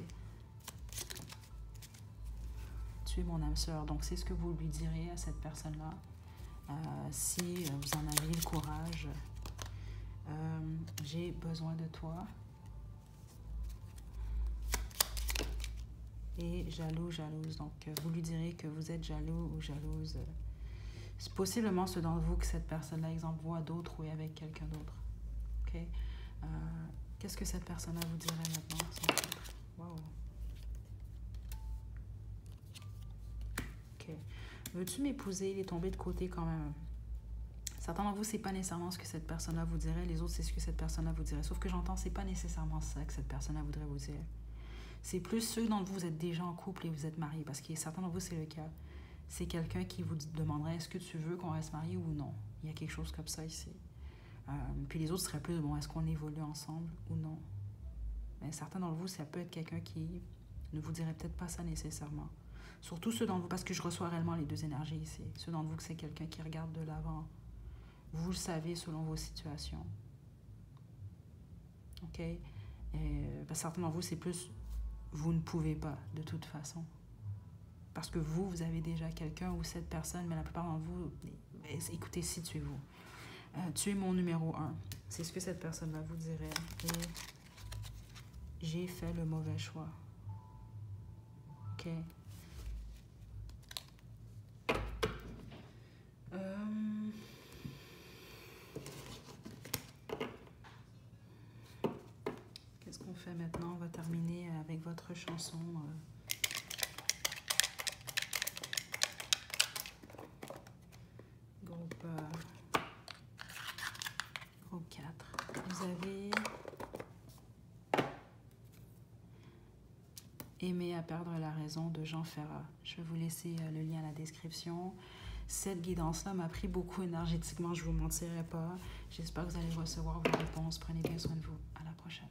Tu es mon âme sœur. Donc, c'est ce que vous lui direz à cette personne-là. Si vous en avez le courage. J'ai besoin de toi. Et jaloux, jalouse. Donc, vous lui direz que vous êtes jaloux ou jalouse. C'est possiblement ceux d'entre vous que cette personne-là, exemple, voit d'autres ou est avec quelqu'un d'autre. OK? Qu'est-ce que cette personne-là vous dirait maintenant? Wow. OK. Veux-tu m'épouser? Il est tombé de côté quand même. Certains d'entre vous, c'est pas nécessairement ce que cette personne-là vous dirait. Les autres, c'est ce que cette personne-là vous dirait. Sauf que j'entends, c'est pas nécessairement ça que cette personne-là voudrait vous dire. C'est plus ceux d'entre vous, vous êtes déjà en couple et vous êtes mariés. Parce que certains d'entre vous, c'est le cas. C'est quelqu'un qui vous demanderait est-ce que tu veux qu'on reste mariés ou non. Il y a quelque chose comme ça ici. Puis les autres seraient plus, bon, est-ce qu'on évolue ensemble ou non. Mais certains d'entre vous, ça peut être quelqu'un qui ne vous dirait peut-être pas ça nécessairement. Surtout ceux d'entre vous, parce que je reçois réellement les deux énergies ici. Ceux d'entre vous que c'est quelqu'un qui regarde de l'avant. Vous le savez selon vos situations. OK? Certains d'entre vous, c'est plus vous ne pouvez pas de toute façon. Parce que vous avez déjà quelqu'un ou cette personne, mais la plupart d'entre vous, écoutez, situez-vous. Tu es mon numéro 1. C'est ce que cette personne-là vous dirait. Et j'ai fait le mauvais choix. OK? Qu'est-ce qu'on fait maintenant? On va terminer avec votre chanson. Groupe 4. Vous avez Aimer à perdre la raison de Jean Ferrat. Je vais vous laisser le lien à la description. Cette guidance-là m'a pris beaucoup énergétiquement, je ne vous mentirai pas. J'espère que vous allez recevoir vos réponses. Prenez bien soin de vous. À la prochaine.